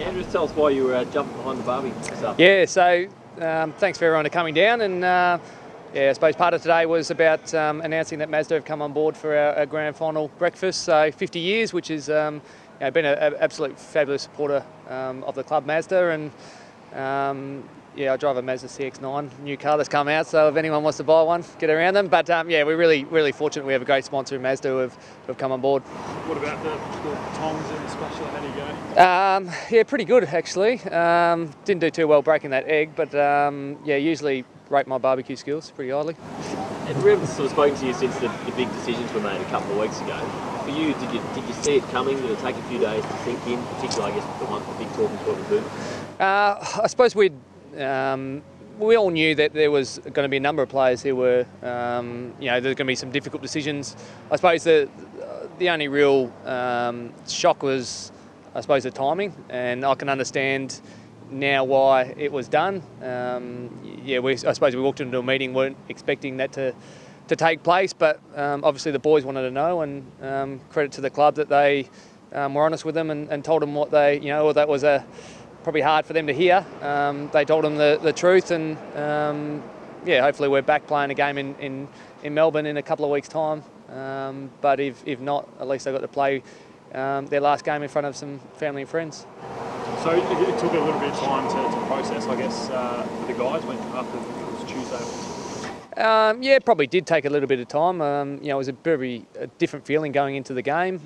Andrew, just tell us why you were jumping behind the barbie this afternoon. Yeah, so thanks for everyone for coming down, and yeah, I suppose part of today was about announcing that Mazda have come on board for our Grand Final Breakfast. So 50 years, which has been an absolute fabulous supporter of the club Mazda, and yeah, I drive a Mazda CX-9, new car that's come out, so if anyone wants to buy one, get around them. But yeah, we're really fortunate we have a great sponsor in Mazda who have come on board. What about the tongs and the spatula? How do you go? Yeah, pretty good actually. Didn't do too well breaking that egg, but yeah, usually rate my barbecue skills pretty highly. And we haven't sort of spoken to you since the big decisions were made a couple of weeks ago. For you, did you see it coming? Did it take a few days to sink in, particularly I guess the big talking point with Boone? I suppose we all knew that there was going to be a number of players who were, there's going to be some difficult decisions. I suppose the only real shock was, I suppose, the timing, and I can understand now why it was done. I suppose we walked into a meeting, weren't expecting that to take place, but obviously the boys wanted to know, and credit to the club that they were honest with them and told them what they, or that was probably hard for them to hear. They told them the truth, and yeah, hopefully we're back playing a game in Melbourne in a couple of weeks' time. But if not, at least they got to play their last game in front of some family and friends. So it took a little bit of time to process, I guess, for the guys when after it was Tuesday. Yeah, it probably did take a little bit of time. It was a different feeling going into the game.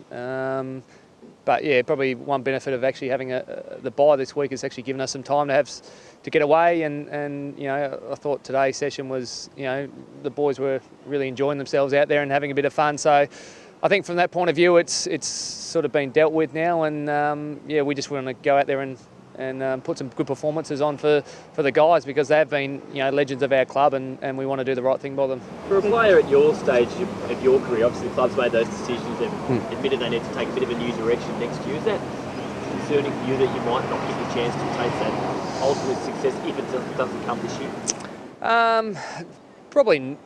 But yeah, probably one benefit of actually having the bye this week has actually given us some time to get away, and I thought today's session was, the boys were really enjoying themselves out there and having a bit of fun. So I think from that point of view, it's sort of been dealt with now, and yeah, we just want to go out there and put some good performances on for the guys, because they have been legends of our club, and we want to do the right thing by them. For a player at your stage of your career, obviously the club's made those decisions and admitted they need to take a bit of a new direction next year. Is that concerning for you that you might not get the chance to taste that ultimate success if it doesn't come this year? Probably,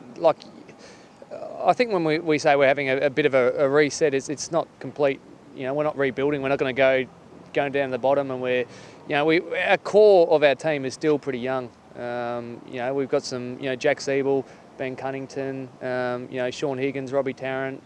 I think when we say we're having a bit of a reset, it's not complete. We're not rebuilding. We're not going to going down to the bottom, and our core of our team is still pretty young. We've got some, Jack Siebel, Ben Cunnington, Sean Higgins, Robbie Tarrant,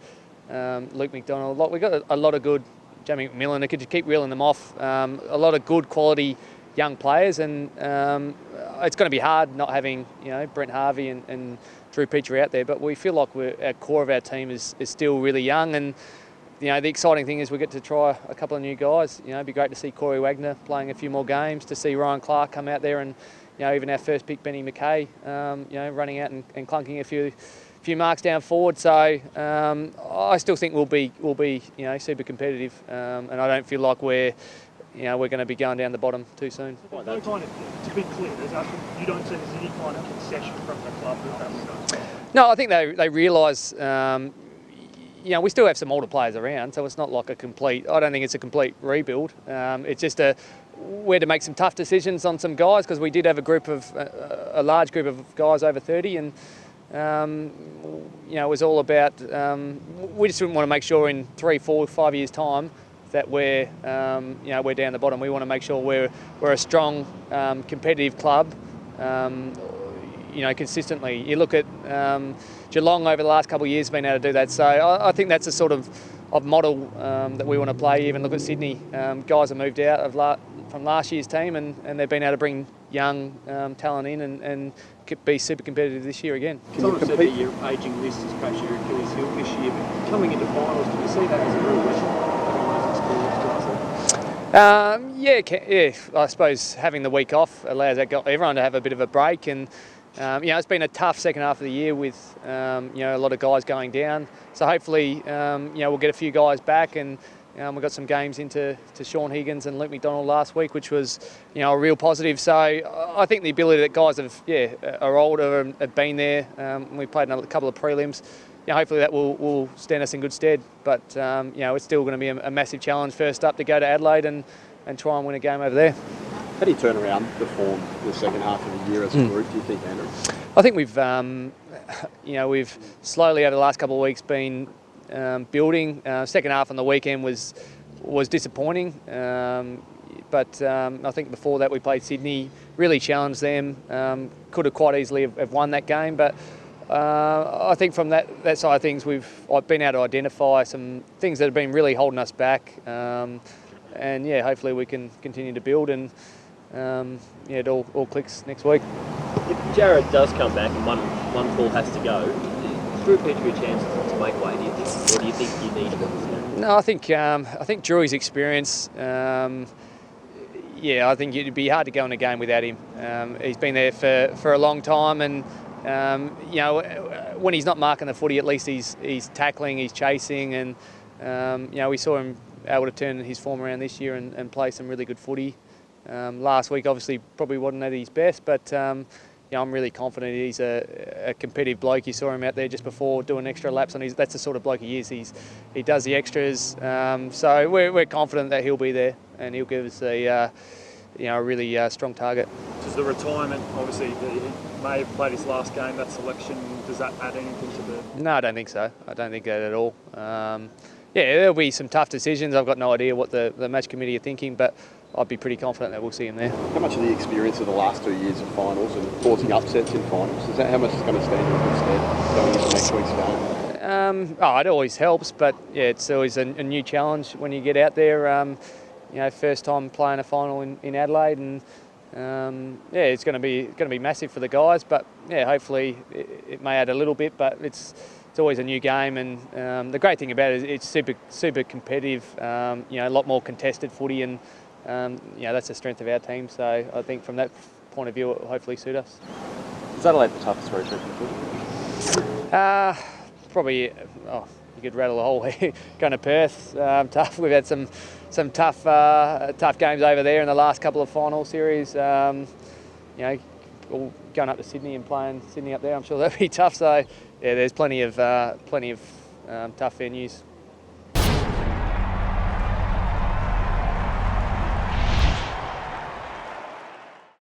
Luke McDonald. We've got a lot of good, Jamie McMillan. I could just keep reeling them off. A lot of good quality young players, and it's going to be hard not having Brent Harvey and Drew Petrie out there. But we feel like our core of our team is still really young, and the exciting thing is we get to try a couple of new guys. It'd be great to see Corey Wagner playing a few more games, to see Ryan Clark come out there, and even our first pick Benny McKay, running out and clunking a few marks down forward. So I still think we'll be super competitive, and I don't feel like we're going to be going down the bottom too soon. To be clear, you don't see there's any kind of concession from the club that that's done? No, I think they realise. We still have some older players around, so it's not like I don't think it's a complete rebuild. It's just we're to make some tough decisions on some guys, because we did have a large group of guys over 30, and it was all about, we just didn't want to make sure in 3, 4, 5 years' time that we're down the bottom. We want to make sure we're a strong, competitive club. Consistently. You look at Geelong over the last couple of years been able to do that. So I think that's a sort of model that we want to play. Even look at Sydney. Guys have moved out from last year's team, and they've been able to bring young talent in and be super competitive this year again. Someone said that your ageing list is perhaps your Achilles heel this year, but coming into finals, do you see that as a real lesson? Yeah. I suppose having the week off allows everyone to have a bit of a break, and it's been a tough second half of the year with a lot of guys going down. So hopefully we'll get a few guys back, and we got some games into Sean Higgins and Luke McDonald last week, which was a real positive. So I think the ability that guys are older and have been there. We played a couple of prelims. Hopefully that will stand us in good stead. But it's still going to be a massive challenge first up to go to Adelaide and try and win a game over there. How do you turn around the form the second half of the year as a group, do you think, Andrew? I think we've slowly over the last couple of weeks been building. Second half on the weekend was disappointing. but I think before that we played Sydney, really challenged them. Could have quite easily have won that game, but I think from that side of things, I've been able to identify some things that have been really holding us back, and yeah, hopefully we can continue to build, and yeah, it all clicks next week. If Jared does come back and one call has to go, is Drew Petrie a chance to make way, do you think? Or do you think you need him? No, I think Drew's experience. Yeah, I think it'd be hard to go in a game without him. He's been there for a long time, and you know, when he's not marking the footy, at least he's tackling, he's chasing, and you know, we saw him able to turn his form around this year and play some really good footy. Last week, obviously, probably wasn't at his best, but you know, I'm really confident he's a competitive bloke. You saw him out there just before doing extra laps on his. That's the sort of bloke he is. He does the extras. So we're confident that he'll be there and he'll give us a really strong target. Does the retirement, obviously, he may have played his last game, that selection, does that add anything to the? No, I don't think so. I don't think that at all. Yeah, there'll be some tough decisions. I've got no idea what the match committee are thinking, but I'd be pretty confident that we'll see him there. How much of the experience of the last 2 years of finals and causing upsets in finals, is that how much is going to stand in good stead going into next week's game? It always helps, but yeah, it's always a new challenge when you get out there. You know, first time playing a final in Adelaide, and yeah, it's going to be massive for the guys. But yeah, hopefully it may add a little bit, but it's always a new game, and the great thing about it is it's super competitive. You know, a lot more contested footy, and you know, that's the strength of our team. So I think from that point of view, it will hopefully suit us. Is Adelaide the toughest road trip in footy? Probably. You could rattle the whole going to Perth. Tough. We've had some tough games over there in the last couple of final series. You know, all going up to Sydney and playing Sydney up there, I'm sure that'd be tough. So yeah, there's plenty of tough venues.